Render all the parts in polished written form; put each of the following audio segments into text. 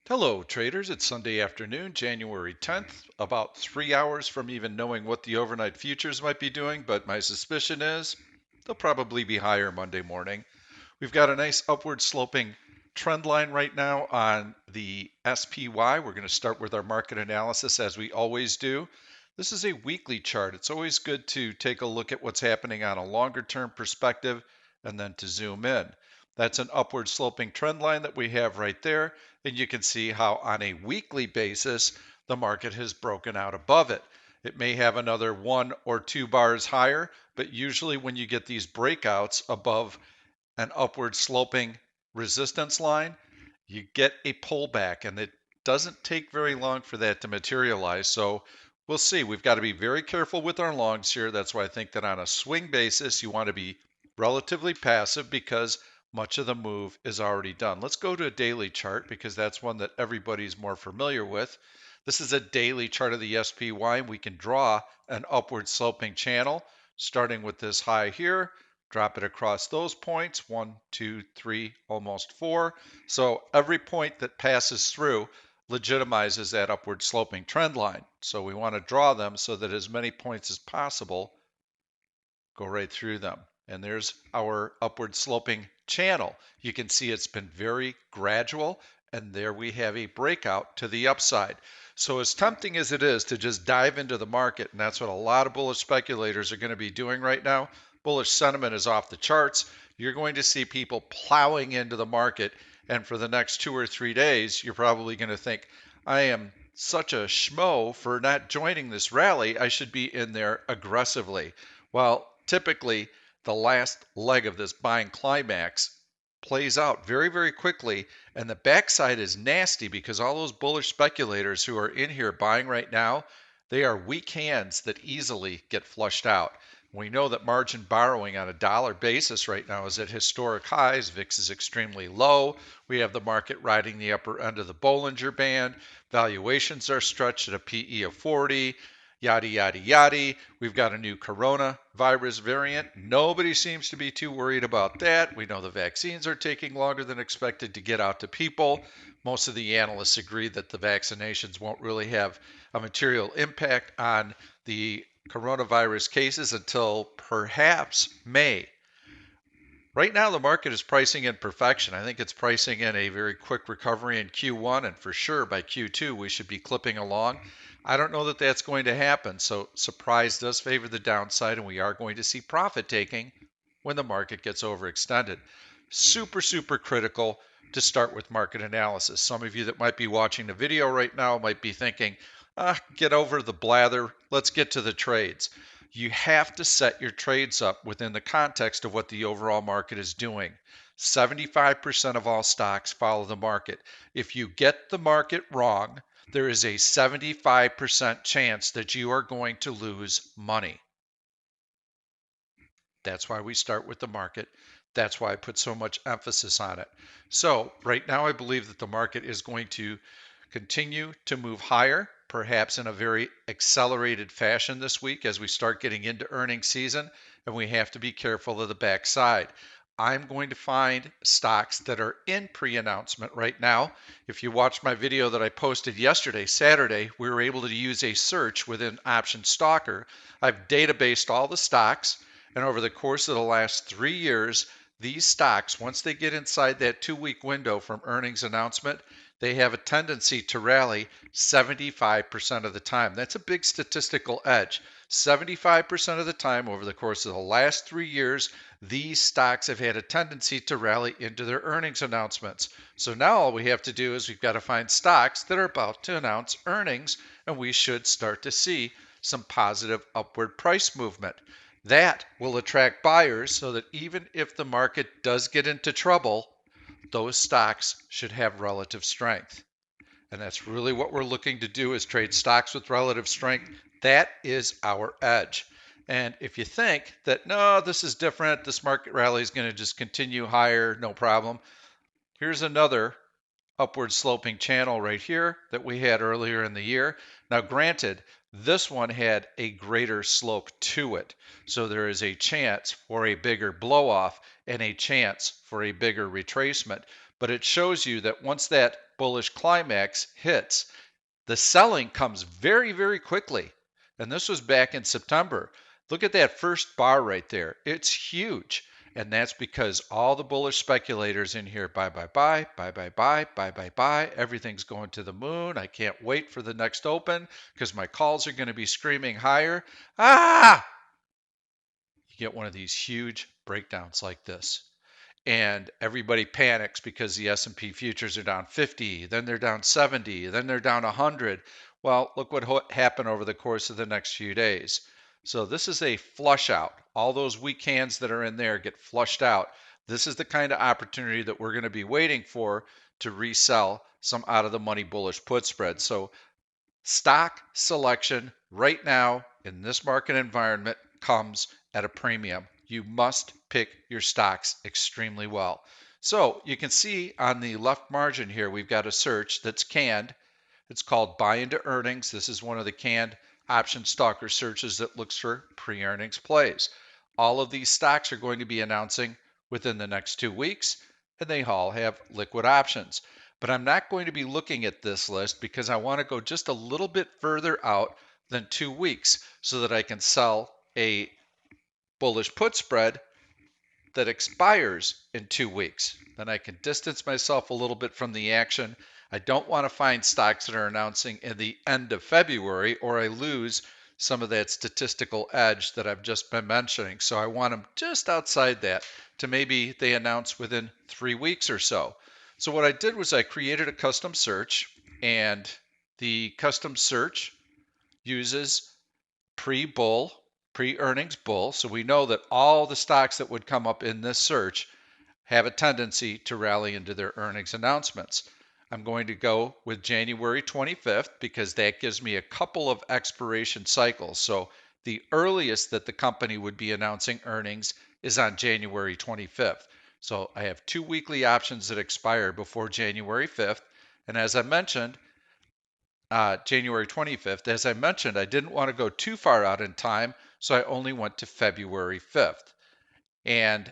Hello, traders. It's Sunday afternoon, January 10th, about 3 hours from even knowing what the overnight futures might be doing, but my suspicion is they'll probably be higher Monday morning. We've got a nice upward sloping trend line right now on the SPY. We're going to start with our market analysis as we always do. This is a weekly chart. It's always good to take a look at what's happening on a longer term perspective and then to zoom in. That's an upward sloping trend line that we have right there. And you can see how on a weekly basis, the market has broken out above it. It may have another 1 or 2 bars higher, but usually when you get these breakouts above an upward sloping resistance line, you get a pullback, and it doesn't take very long for that to materialize. So we'll see. We've got to be very careful with our longs here. That's why I think that on a swing basis, you want to be relatively passive because much of the move is already done. Let's go to a daily chart because that's one that everybody's more familiar with. This is a daily chart of the SPY. We can draw an upward sloping channel starting with this high here. Drop it across those points, 1, 2, 3, almost 4. So every point that passes through legitimizes that upward sloping trend line. So we want to draw them so that as many points as possible go right through them. And there's our upward sloping channel. You can see it's been very gradual, and there we have a breakout to the upside. So as tempting as it is to just dive into the market, and that's what a lot of bullish speculators are going to be doing right now, bullish sentiment is off the charts. You're going to see people plowing into the market, and for the next 2 or 3 days, you're probably going to think, I am such a schmo for not joining this rally. I should be in there aggressively. Well, typically, the last leg of this buying climax plays out very, very quickly, and the backside is nasty because all those bullish speculators who are in here buying right now, they are weak hands that easily get flushed out. We know that margin borrowing on a dollar basis right now is at historic highs. VIX is extremely low. We have the market riding the upper end of the Bollinger Band. Valuations are stretched at a PE of 40. Yada, yada, yada. We've got a new coronavirus variant. Nobody seems to be too worried about that. We know the vaccines are taking longer than expected to get out to people. Most of the analysts agree that the vaccinations won't really have a material impact on the coronavirus cases until perhaps May. Right now, the market is pricing in perfection. I think it's pricing in a very quick recovery in Q1, and for sure by Q2, we should be clipping along. I don't know that that's going to happen, so surprise does favor the downside, and we are going to see profit taking when the market gets overextended. Super, super critical to start with market analysis. Some of you that might be watching the video right now might be thinking, get over the blather, let's get to the trades. You have to set your trades up within the context of what the overall market is doing. 75% of all stocks follow the market. If you get the market wrong, there is a 75% chance that you are going to lose money. That's why we start with the market. That's why I put so much emphasis on it. So right now, I believe that the market is going to continue to move higher, perhaps in a very accelerated fashion this week as we start getting into earnings season, and we have to be careful of the backside. I'm going to find stocks that are in pre-announcement right now. If you watched my video that I posted yesterday, Saturday, we were able to use a search within Option Stalker. I've databased all the stocks, and over the course of the last 3 years, these stocks, once they get inside that 2 week window from earnings announcement, they have a tendency to rally 75% of the time. That's a big statistical edge. 75% of the time over the course of the last 3 years, these stocks have had a tendency to rally into their earnings announcements. So now all we have to do is we've got to find stocks that are about to announce earnings, and we should start to see some positive upward price movement. That will attract buyers so that even if the market does get into trouble, those stocks should have relative strength. And that's really what we're looking to do is trade stocks with relative strength. That is our edge. And if you think that, no, this is different, this market rally is going to just continue higher, no problem. Here's another upward sloping channel right here that we had earlier in the year. Now, granted, this one had a greater slope to it. So there is a chance for a bigger blow off and a chance for a bigger retracement. But it shows you that once that bullish climax hits, the selling comes very, very quickly. And this was back in September. Look at that first bar right there. It's huge. And that's because all the bullish speculators in here buy, buy, buy, buy, buy, buy, buy, buy, buy. Everything's going to the moon. I can't wait for the next open because my calls are going to be screaming higher. Ah! You get one of these huge breakdowns like this, and everybody panics because the S&P futures are down 50, then they're down 70, then they're down 100. Well, look what happened over the course of the next few days. So this is a flush out. All those weak hands that are in there get flushed out. This is the kind of opportunity that we're going to be waiting for to resell some out of the money bullish put spread. So stock selection right now in this market environment comes at a premium. You must pick your stocks extremely well. So you can see on the left margin here, we've got a search that's canned. It's called buy into earnings. This is one of the canned option stalker searches that looks for pre-earnings plays. All of these stocks are going to be announcing within the next 2 weeks, and they all have liquid options. But I'm not going to be looking at this list because I want to go just a little bit further out than 2 weeks so that I can sell a bullish put spread that expires in 2 weeks. Then I can distance myself a little bit from the action. I don't want to find stocks that are announcing in the end of February, or I lose some of that statistical edge that I've just been mentioning. So I want them just outside that to maybe they announce within 3 weeks or so. So what I did was I created a custom search, and the custom search uses pre-bull, pre-earnings bull. So we know that all the stocks that would come up in this search have a tendency to rally into their earnings announcements. I'm going to go with January 25th because that gives me a couple of expiration cycles. So the earliest that the company would be announcing earnings is on January 25th. So I have 2 weekly options that expire before January 5th. And as I mentioned, January 25th, as I mentioned, I didn't want to go too far out in time, so I only went to February 5th. And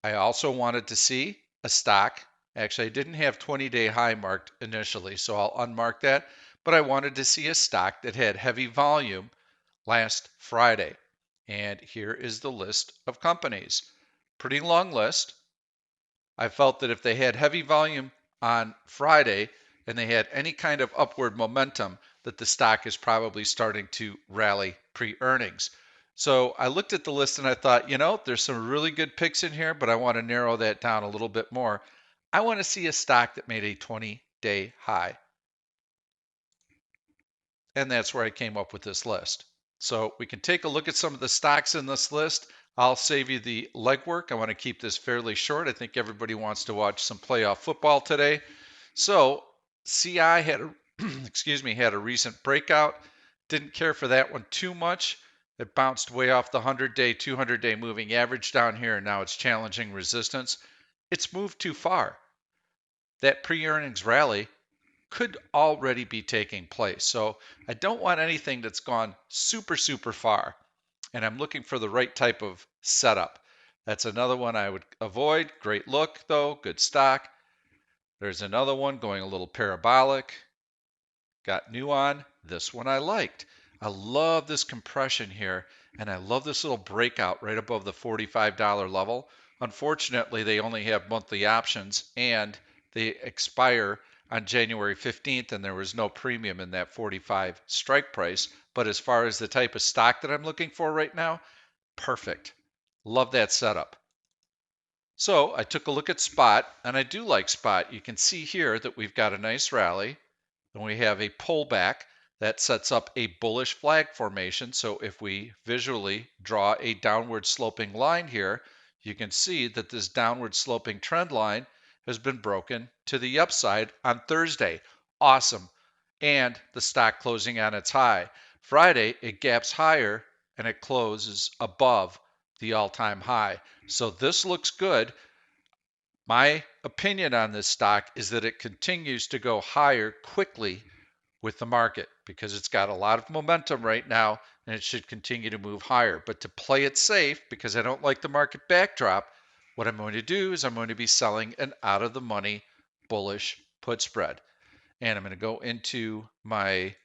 I also wanted to see a stock. Actually, I didn't have 20-day high marked initially, so I'll unmark that. But I wanted to see a stock that had heavy volume last Friday. And here is the list of companies. Pretty long list. I felt that if they had heavy volume on Friday and they had any kind of upward momentum, that the stock is probably starting to rally pre-earnings. So I looked at the list and I thought, there's some really good picks in here, but I want to narrow that down a little bit more. I want to see a stock that made a 20-day high. And that's where I came up with this list. So we can take a look at some of the stocks in this list. I'll save you the legwork. I want to keep this fairly short. I think everybody wants to watch some playoff football today. So CI had a had a recent breakout. Didn't care for that one too much. It bounced way off the 100-day, 200-day moving average down here, and now it's challenging resistance. It's moved too far. That pre-earnings rally could already be taking place. So I don't want anything that's gone super, super far. And I'm looking for the right type of setup. That's another one I would avoid. Great look, though. Good stock. There's another one going a little parabolic. Got new on. This one I liked. I love this compression here, and I love this little breakout right above the $45 level. Unfortunately, they only have monthly options, and they expire on January 15th, and there was no premium in that 45 strike price. But as far as the type of stock that I'm looking for right now, perfect. Love that setup. So I took a look at SPOT, and I do like SPOT. You can see here that we've got a nice rally. Then we have a pullback that sets up a bullish flag formation. So if we visually draw a downward sloping line here, you can see that this downward sloping trend line has been broken to the upside on Thursday. Awesome. And the stock closing on its high. Friday, it gaps higher and it closes above the all-time high. So this looks good. My opinion on this stock is that it continues to go higher quickly with the market because it's got a lot of momentum right now and it should continue to move higher. But to play it safe, because I don't like the market backdrop, what I'm going to do is I'm going to be selling an out of the money bullish put spread. And I'm going to go into my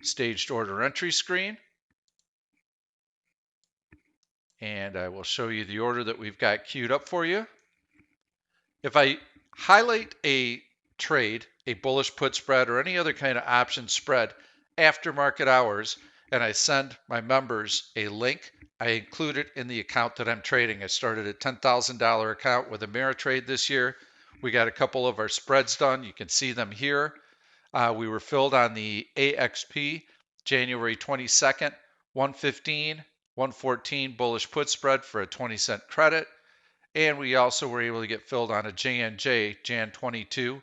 staged order entry screen. And I will show you the order that we've got queued up for you. If I highlight a trade, a bullish put spread, or any other kind of option spread after market hours, and I send my members a link, I include it in the account that I'm trading. I started a $10,000 account with Ameritrade this year. We got a couple of our spreads done. You can see them here. We were filled on the AXP January 22nd, 115, 114 bullish put spread for a 20-cent credit. And we also were able to get filled on a JNJ Jan 22.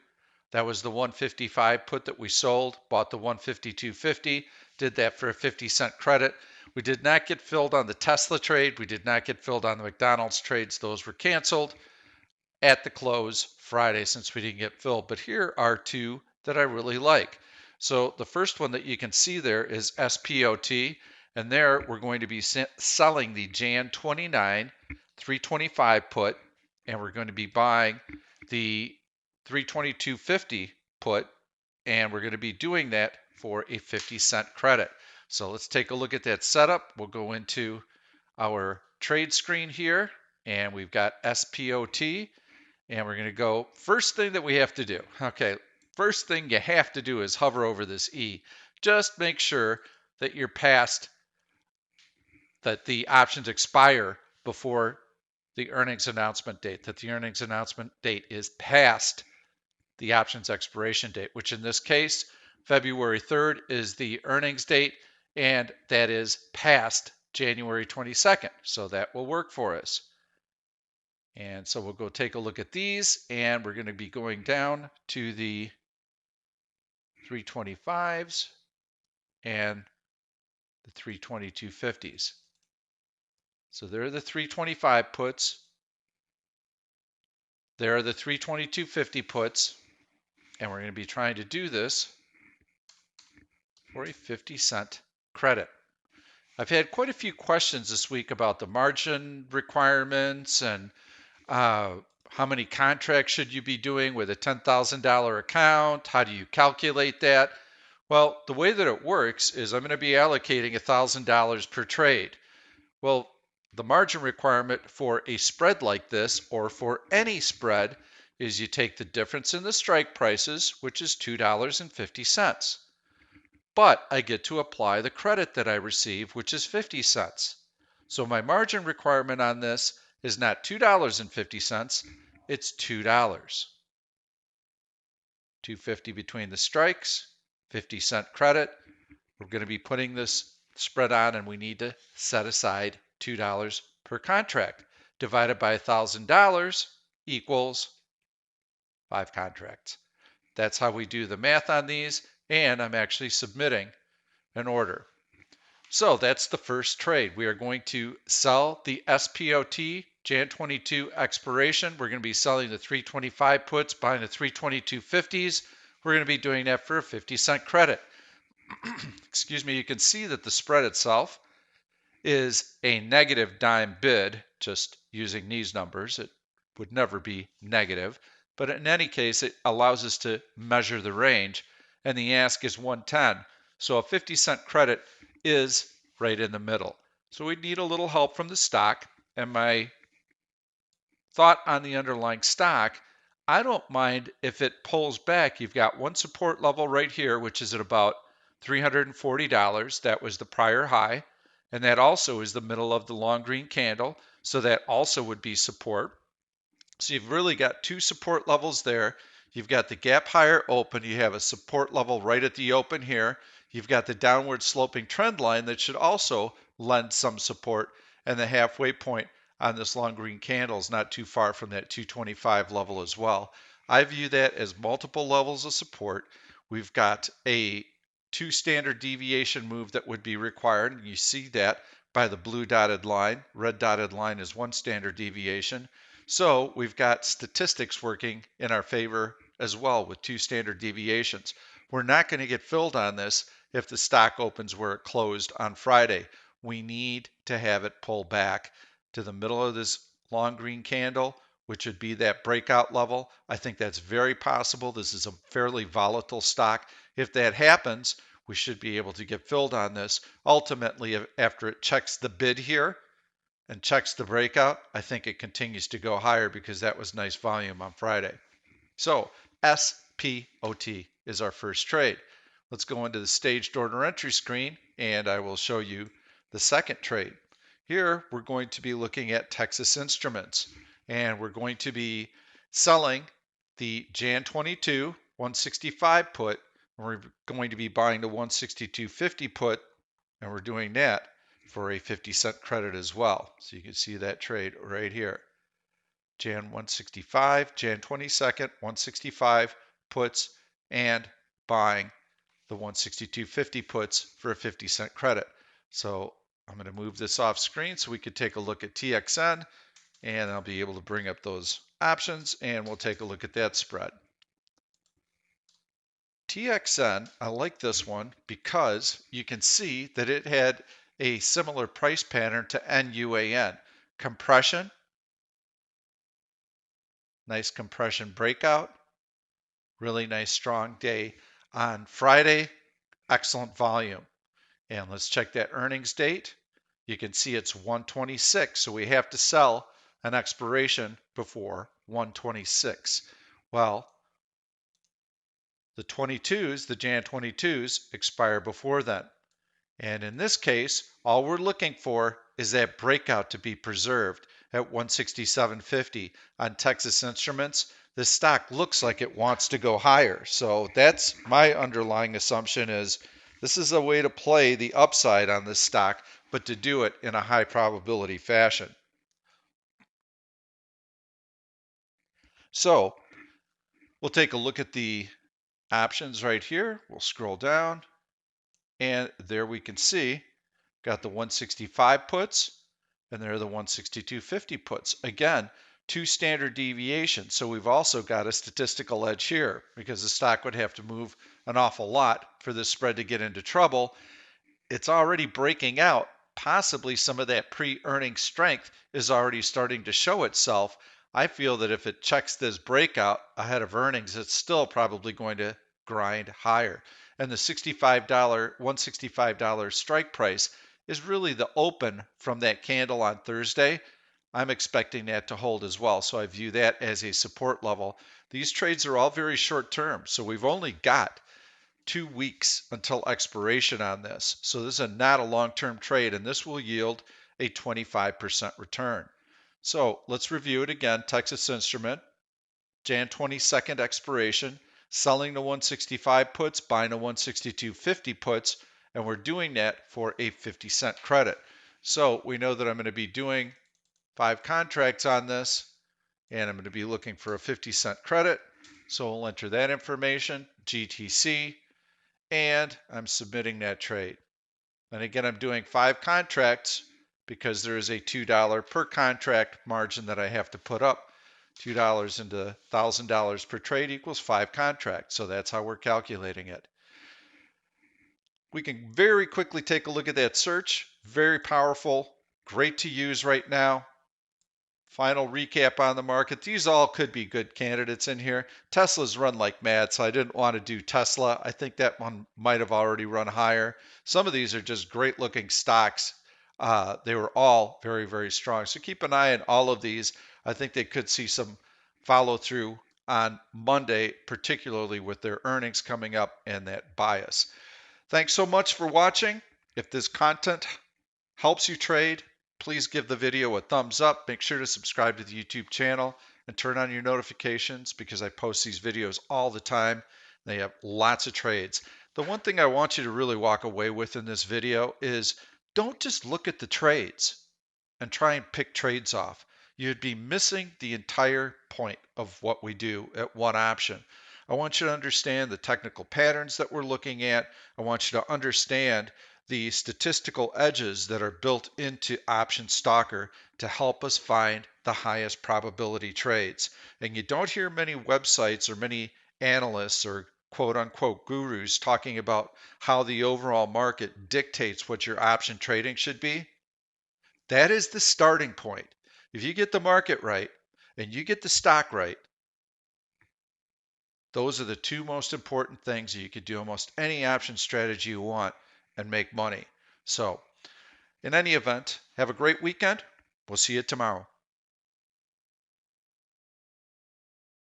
That was the 155 put that we sold, bought the 152.50, did that for a 50-cent credit. We did not get filled on the Tesla trade. We did not get filled on the McDonald's trades. Those were canceled at the close Friday since we didn't get filled. But here are two that I really like. So the first one that you can see there is SPOT, and there we're going to be selling the Jan 29 325 put, and we're going to be buying the 322.50 put, and we're going to be doing that for a 50-cent credit. So let's take a look at that setup. We'll go into our trade screen here, and we've got SPOT. And we're going to go, first thing that we have to do, okay, first thing you have to do is hover over this E. Just make sure that you're past, that the options expire before the earnings announcement date, that the earnings announcement date is past the options expiration date, which in this case, February 3rd is the earnings date, and that is past January 22nd. So that will work for us. And so we'll go take a look at these, and we're going to be going down to the 325s and the 322.50s. So there are the 325 puts. There are the 322.50 puts, and we're going to be trying to do this for a 50-cent credit. I've had quite a few questions this week about the margin requirements and how many contracts should you be doing with a $10,000 account? How do you calculate that? Well, the way that it works is I'm going to be allocating $1,000 per trade. Well, the margin requirement for a spread like this, or for any spread, is you take the difference in the strike prices, which is $2.50. But I get to apply the credit that I receive, which is 50 cents. So my margin requirement on this is not $2.50, it's $2. $2.50 between the strikes, 50-cent credit. We're going to be putting this spread on, and we need to set aside $2 per contract. Divided by $1,000 equals 5 contracts. That's how we do the math on these, and I'm actually submitting an order. So that's the first trade. We are going to sell the SPOT Jan 22 expiration. We're going to be selling the 325 puts, buying the 322.50s. We're going to be doing that for a 50-cent credit. Excuse me, you can see that the spread itself is a negative dime bid, just using these numbers. It would never be negative. But in any case, it allows us to measure the range, and the ask is 110. So a 50-cent credit is right in the middle. So we need a little help from the stock, and my thought on the underlying stock, I don't mind if it pulls back. You've got one support level right here, which is at about $340. That was the prior high, and that also is the middle of the long green candle, so that also would be support. So you've really got two support levels there. You've got the gap higher open. You have a support level right at the open here. You've got the downward sloping trend line that should also lend some support. And the halfway point on this long green candle is not too far from that 225 level as well. I view that as multiple levels of support. We've got a 2 standard deviation move that would be required. And you see that by the blue dotted line. Red dotted line is 1 standard deviation. So we've got statistics working in our favor as well with 2 standard deviations. We're not going to get filled on this if the stock opens where it closed on Friday. We need to have it pull back to the middle of this long green candle which would be that breakout level. I think that's very possible. This is a fairly volatile stock. If that happens, we should be able to get filled on this. Ultimately, after it checks the bid here and checks the breakout, I think it continues to go higher because that was nice volume on Friday. So SPOT is our first trade. Let's go into the staged order entry screen and I will show you the second trade. Here we're going to be looking at Texas Instruments and we're going to be selling the Jan 22 165 put and we're going to be buying the 162.50 put and we're doing that for a 50-cent credit as well. So you can see that trade right here. Jan 165, Jan 22nd, 165 puts, and buying the 162.50 puts for a 50-cent credit. So I'm going to move this off screen so we could take a look at TXN, and I'll be able to bring up those options, and we'll take a look at that spread. TXN, I like this one because you can see that it had a similar price pattern to NUAN. Compression, nice compression breakout, really nice strong day on Friday, excellent volume. And let's check that earnings date. You can see it's 126, so we have to sell an expiration before 126. Well, the 22s, the Jan 22s, expire before then. And in this case, all we're looking for is that breakout to be preserved at 167.50 on Texas Instruments. This stock looks like it wants to go higher. So that's my underlying assumption is this is a way to play the upside on this stock, but to do it in a high probability fashion. So we'll take a look at the options right here. We'll scroll down and there we can see got the 165 puts, and there are the 162.50 puts. Again, two standard deviations. So we've also got a statistical edge here because the stock would have to move an awful lot for this spread to get into trouble. It's already breaking out. Possibly some of that pre-earning strength is already starting to show itself. I feel that if it checks this breakout ahead of earnings, it's still probably going to grind higher. And the $65, $165 strike price is really the open from that candle on Thursday. I'm expecting that to hold as well. So I view that as a support level. These trades are all very short term. So we've only got 2 weeks until expiration on this. So this is not a long-term trade and this will yield a 25% return. So let's review it again. Texas Instrument, Jan 22nd expiration, selling the 165 puts, buying the 162.50 puts, and we're doing that for a 50-cent credit. So we know that I'm going to be doing 5 contracts on this, and I'm going to be looking for a 50-cent credit. So we'll enter that information, GTC, and I'm submitting that trade. And again, I'm doing 5 contracts because there is a $2 per contract margin that I have to put up. $2 into $1,000 per trade equals 5 contracts. So that's how we're calculating it. We can very quickly take a look at that search. Very powerful, great to use right now. Final recap on the market. These all could be good candidates in here. Tesla's run like mad, so I didn't want to do Tesla. I think that one might have already run higher. Some of these are just great looking stocks. They were all very, very strong. So keep an eye on all of these. I think they could see some follow through on Monday, particularly with their earnings coming up and that bias. Thanks so much for watching. If this content helps you trade, please give the video a thumbs up. Make sure to subscribe to the YouTube channel and turn on your notifications because I post these videos all the time. They have lots of trades. The one thing I want you to really walk away with in this video is don't just look at the trades and try and pick trades off. You'd be missing the entire point of what we do at One Option. I want you to understand the technical patterns that we're looking at. I want you to understand the statistical edges that are built into Option Stalker to help us find the highest probability trades. And you don't hear many websites or many analysts or quote unquote gurus talking about how the overall market dictates what your option trading should be. That is the starting point. If you get the market right and you get the stock right, those are the two most important things. You could do almost any option strategy you want and make money. So, in any event, have a great weekend. We'll see you tomorrow.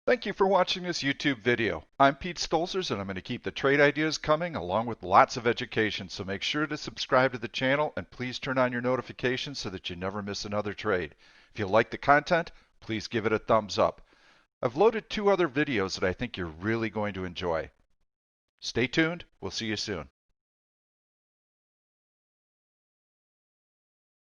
Thank you for watching this YouTube video. I'm Pete Stolzers, and I'm going to keep the trade ideas coming along with lots of education, so make sure to subscribe to the channel and please turn on your notifications so that you never miss another trade. If you like the content, please give it a thumbs up. I've loaded 2 other videos that I think you're really going to enjoy. Stay tuned. We'll see you soon.